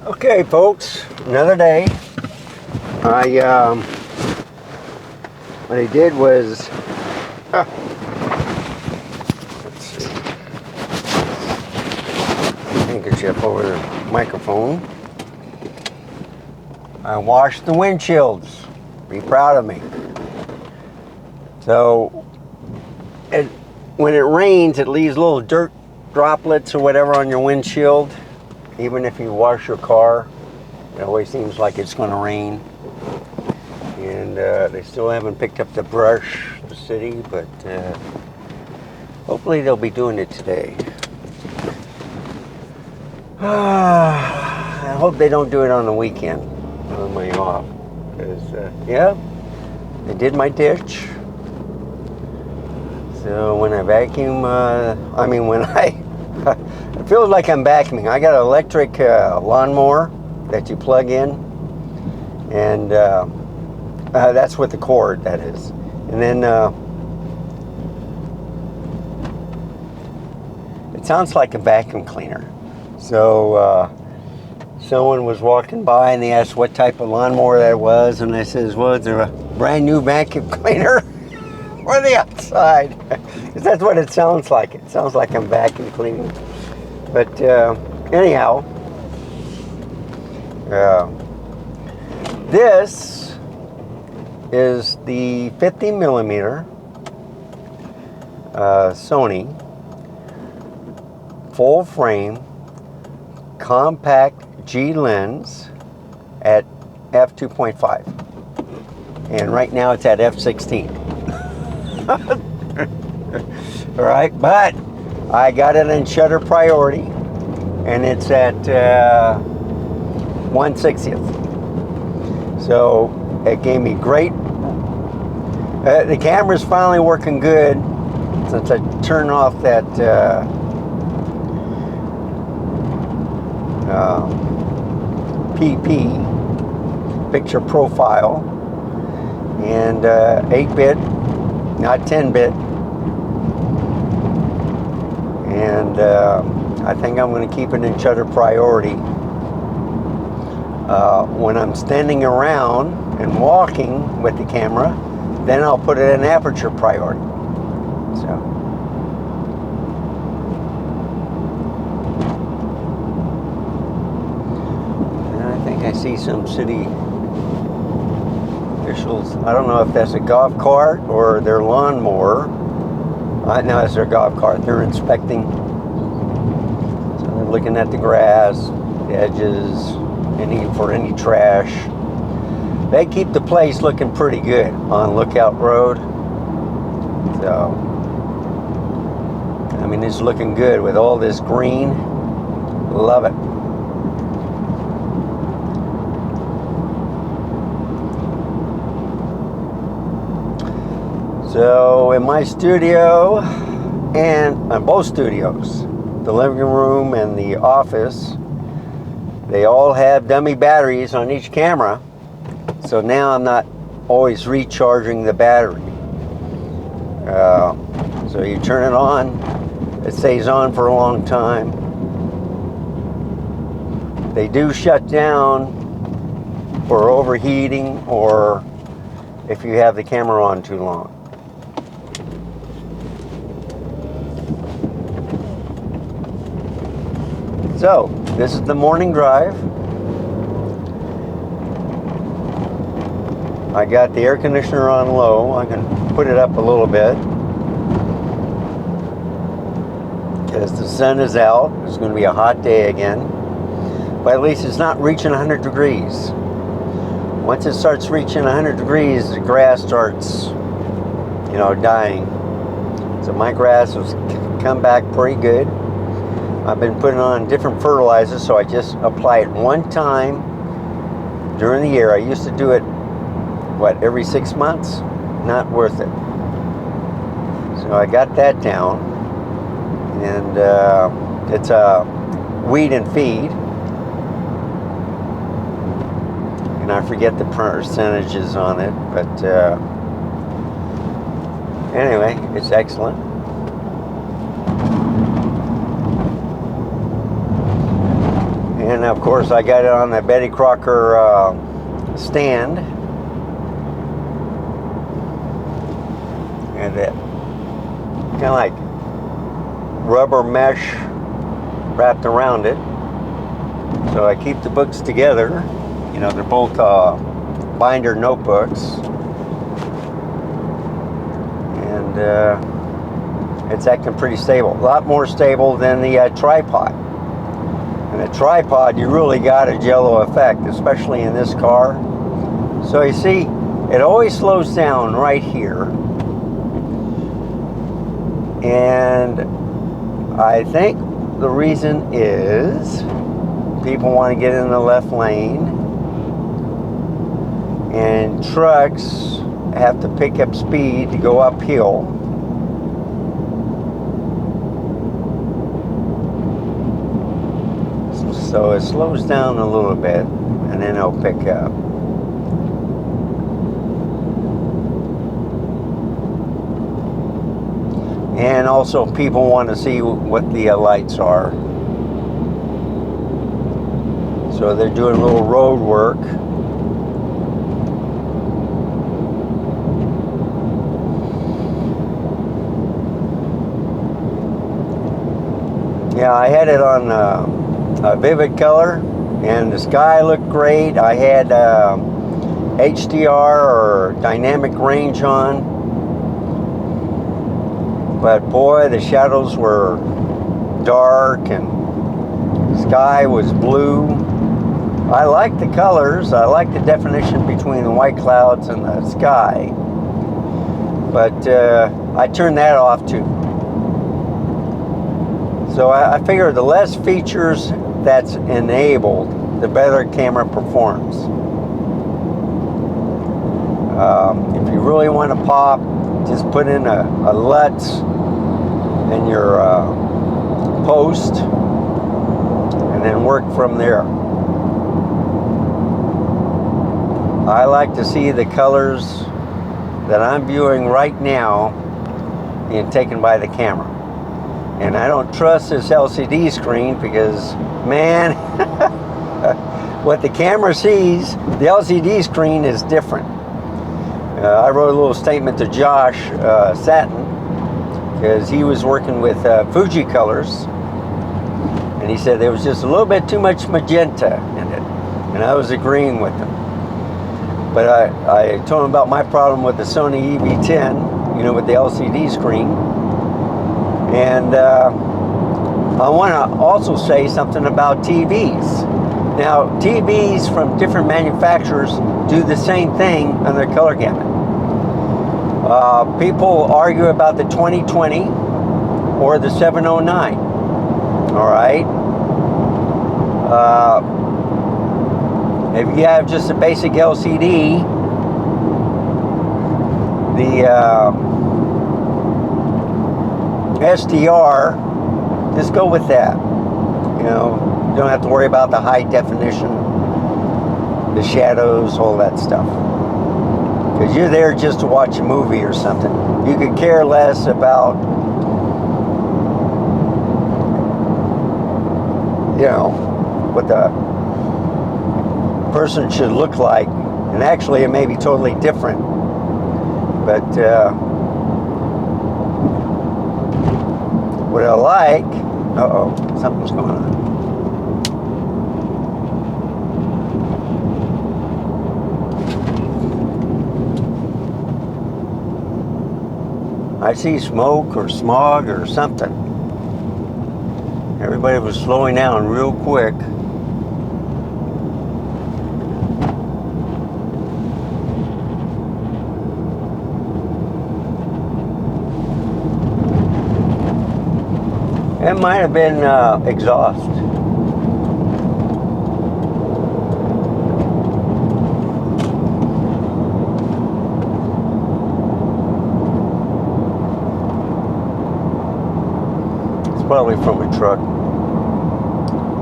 Okay, folks, another day. What I did was, let's see, handkerchief over the microphone. I washed the windshields. Be proud of me. So, when it rains, it leaves little dirt droplets or whatever on your windshield. Even if you wash your car, it always seems like it's going to rain. And they still haven't picked up the brush, the city, but hopefully they'll be doing it today. I hope they don't do it on the weekend, on my off. Because, yeah, they did my ditch. So when I vacuum, it feels like I'm vacuuming. I got an electric lawnmower that you plug in, and that's with the cord, that is. And then it sounds like a vacuum cleaner. So someone was walking by and they asked what type of lawnmower that was, and I says, well, it's a brand new vacuum cleaner for the outside. Because that's what it sounds like. It sounds like I'm vacuum cleaning. But anyhow, this is the 50 millimeter Sony full frame compact G lens at f2.5, and right now it's at f16. All right, but I got it in shutter priority, and it's at 1/60th. So it gave me great. The camera's finally working good since I turned off that PP picture profile, and 8-bit, not 10-bit. And I think I'm going to keep it in shutter priority. When I'm standing around and walking with the camera, then I'll put it in aperture priority. So, and I think I see some city officials. I don't know if that's a golf cart or their lawnmower. No, it's their golf cart. They're inspecting. So they're looking at the grass, the edges, for any trash. They keep the place looking pretty good on Lookout Road. So, I mean, it's looking good with all this green. Love it. So in my studio, and both studios, the living room and the office, they all have dummy batteries on each camera. So now I'm not always recharging the battery. So you turn it on, it stays on for a long time. They do shut down for overheating or if you have the camera on too long. So, this is the morning drive. I got the air conditioner on low. I can put it up a little bit. Because the sun is out. It's going to be a hot day again. But at least it's not reaching 100 degrees. Once it starts reaching 100 degrees, the grass starts, dying. So my grass has come back pretty good. I've been putting on different fertilizers, so I just apply it one time during the year. I used to do it, every 6 months? Not worth it. So I got that down. And it's a weed and feed. And I forget the percentages on it, but anyway, it's excellent. And of course I got it on the Betty Crocker stand, and it kind of like rubber mesh wrapped around it, so I keep the books together. You know, they're both binder notebooks, and it's acting pretty stable, a lot more stable than the tripod. And a tripod, you really got a jello effect, especially in this car. So you see, it always slows down right here. And I think the reason is people want to get in the left lane, and trucks have to pick up speed to go uphill. So it slows down a little bit, and then it'll pick up. And also people want to see what the lights are. So they're doing a little road work. Yeah, I had it on a vivid color, and the sky looked great. I had HDR or dynamic range on, but boy, the shadows were dark and sky was blue. I like the colors, I like the definition between the white clouds and the sky, but I turned that off too. So I figure the less features that's enabled, the better camera performs. If you really want to pop, just put in a LUT in your post, and then work from there. I like to see the colors that I'm viewing right now being taken by the camera. And I don't trust this LCD screen because, man, what the camera sees, the LCD screen is different. I wrote a little statement to Josh Satin, because he was working with Fuji colors, and he said there was just a little bit too much magenta in it, and I was agreeing with him. But I told him about my problem with the Sony ZV-E10, you know, with the LCD screen. And I want to also say something about TVs. Now, TVs from different manufacturers do the same thing on their color gamut. People argue about the 2020 or the 709. All right. If you have just a basic LCD, the SDR, just go with that. You know, you don't have to worry about the high definition, the shadows, all that stuff. Because you're there just to watch a movie or something. You could care less about, you know, what the person should look like. And actually, it may be totally different. But what I like, uh-oh, something's going on. I see smoke or smog or something. Everybody was slowing down real quick. It might have been exhaust. It's probably from a truck.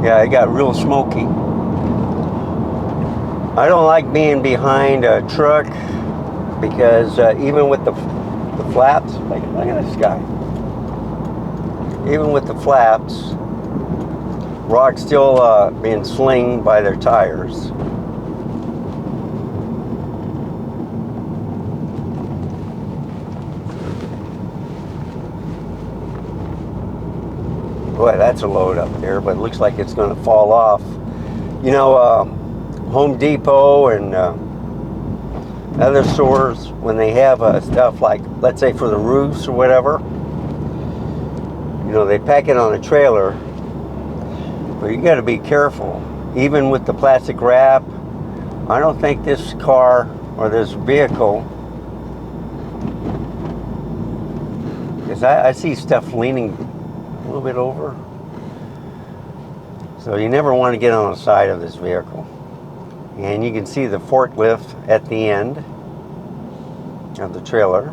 Yeah, it got real smoky. I don't like being behind a truck because even with the flaps, look at this guy. Even with the flaps, Rock's still being slinged by their tires. Boy, that's a load up there, but it looks like it's going to fall off. You know, Home Depot and other stores, when they have stuff like, let's say for the roofs or whatever, you know, they pack it on a trailer, but you got to be careful. Even with the plastic wrap, I don't think this car or this vehicle, because I see stuff leaning a little bit over. So you never want to get on the side of this vehicle. And you can see the forklift at the end of the trailer.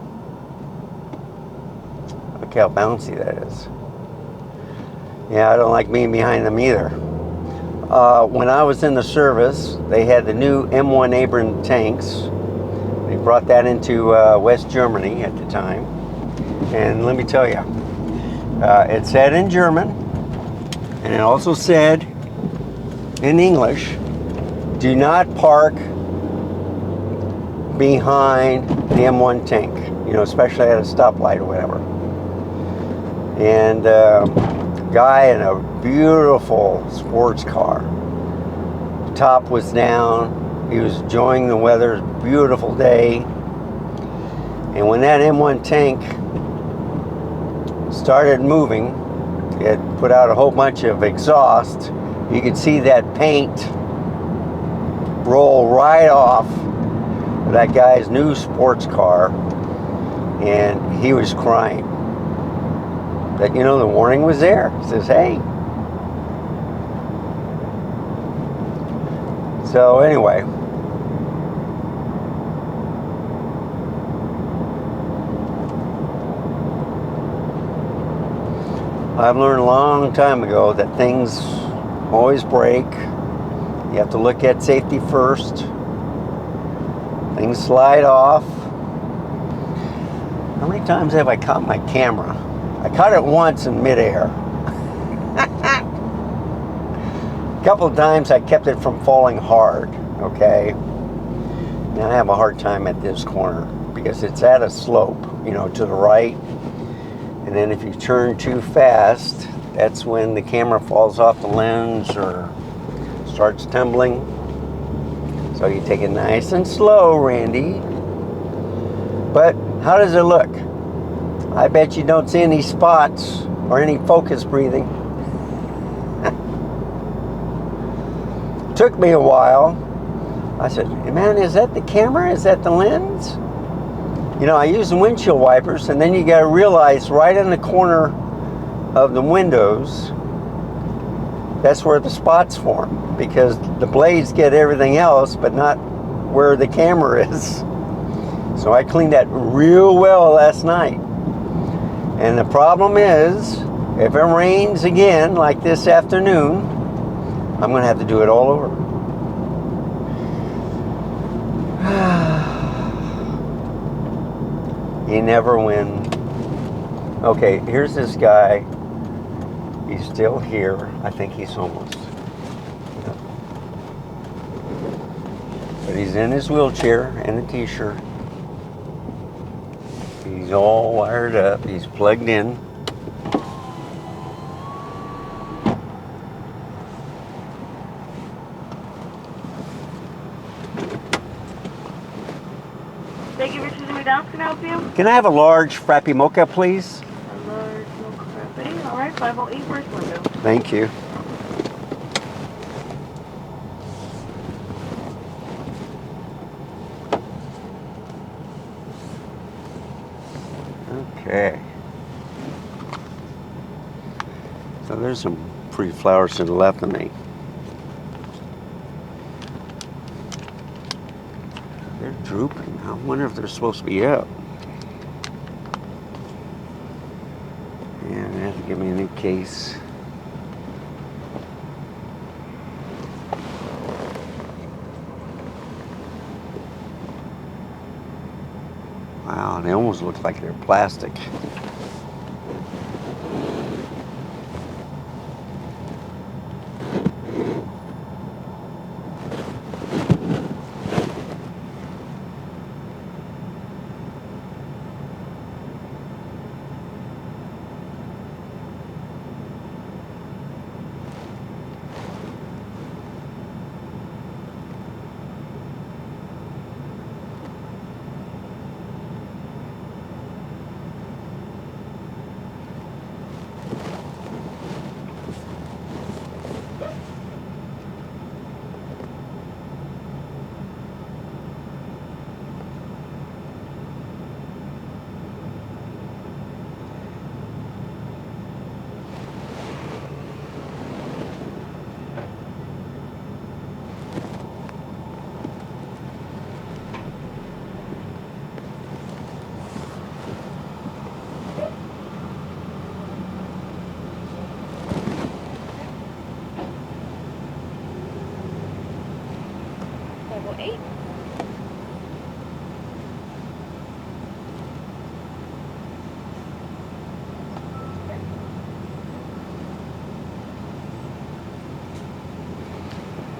Look how bouncy that is. Yeah, I don't like being behind them either. When I was in the service, they had the new M1 Abrams tanks. They brought that into West Germany at the time. And let me tell you, it said in German, and it also said in English, do not park behind the M1 tank, you know, especially at a stoplight or whatever. And guy in a beautiful sports car. The top was down. He was enjoying the weather. It was a beautiful day. And when that M1 tank started moving, it put out a whole bunch of exhaust. You could see that paint roll right off of that guy's new sports car, and he was crying. That, you know, the warning was there. It says, hey. So anyway, I've learned a long time ago that things always break. You have to look at safety first. Things slide off. How many times have I caught my camera? I caught it once in midair. A couple of times I kept it from falling hard, okay? Now I have a hard time at this corner because it's at a slope, you know, to the right. And then if you turn too fast, that's when the camera falls off the lens or starts tumbling. So you take it nice and slow, Randy. But how does it look? I bet you don't see any spots or any focus breathing. Took me a while. I said, man, is that the camera? Is that the lens? You know, I use the windshield wipers, and then you got to realize right in the corner of the windows, that's where the spots form, because the blades get everything else, but not where the camera is. So I cleaned that real well last night. And the problem is, if it rains again, like this afternoon, I'm going to have to do it all over. You never win. Okay, here's this guy. He's still here. I think he's homeless. But he's in his wheelchair and a t-shirt. He's all wired up. He's plugged in. Thank you for choosing McDonald's. Can I help you? Can I have a large Frappy Mocha, please? A large mocha frappe. All right, 508 first window. Thank you. Okay. So there's some pretty flowers to the left of me. They're drooping. I wonder if they're supposed to be up. Yeah, they have to give me a new case. Wow, they almost look like they're plastic.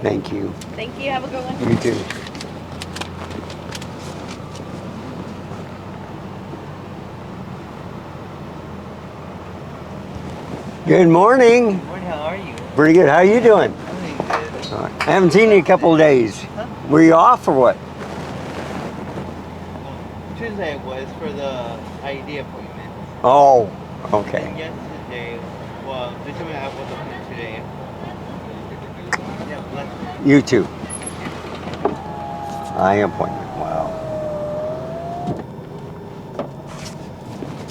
Thank you. Thank you. Have a good one. You too. Good morning. Good morning, how are you? Pretty good. How you doing? I'm doing good. I haven't seen you in a couple of days. Huh? Were you off or what? Tuesday was for the ID appointment. Oh, And okay. yesterday, well, they told me I was appointment today. Yeah, bless You too. Eye appointment. Wow.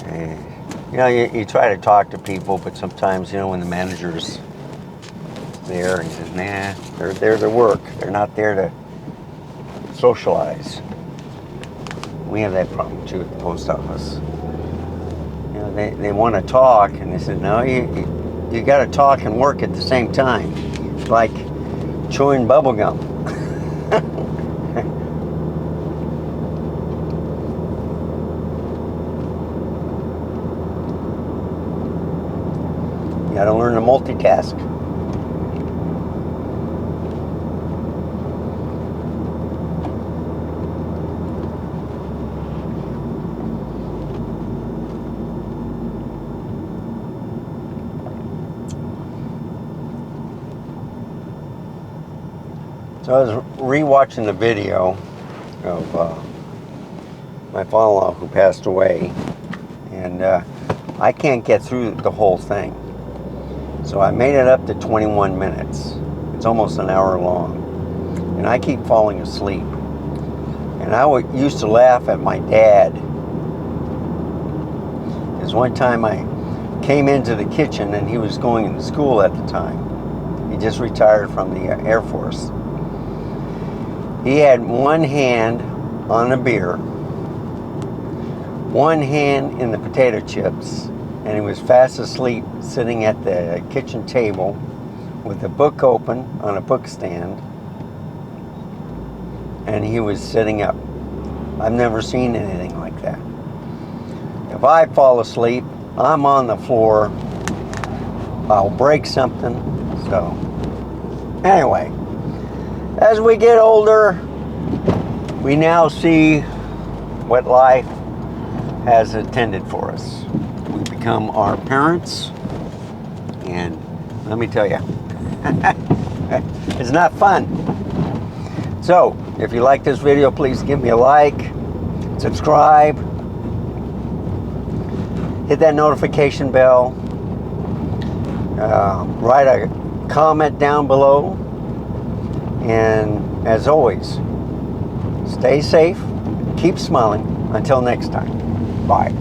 Eh, You know, you try to talk to people, but sometimes, you know, when the manager's there, he says, nah, they're there to work. They're not there to socialize. We have that problem too at the post office. You know, they want to talk, and they said, no, you got to talk and work at the same time. It's like chewing bubble gum. You got to learn to multitask. So I was rewatching the video of my father-in-law who passed away, and I can't get through the whole thing. So I made it up to 21 minutes. It's almost an hour long, and I keep falling asleep. And I used to laugh at my dad, because one time I came into the kitchen and he was going to school at the time. He just retired from the Air Force. He had one hand on the beer, one hand in the potato chips, and he was fast asleep sitting at the kitchen table with a book open on a book stand, and he was sitting up. I've never seen anything like that. If I fall asleep, I'm on the floor, I'll break something. So anyway, as we get older, we now see what life has intended for us. We become our parents, and let me tell you, it's not fun. So, if you like this video, please give me a like, subscribe, hit that notification bell, write a comment down below, and as always, stay safe, keep smiling. Until next time, bye.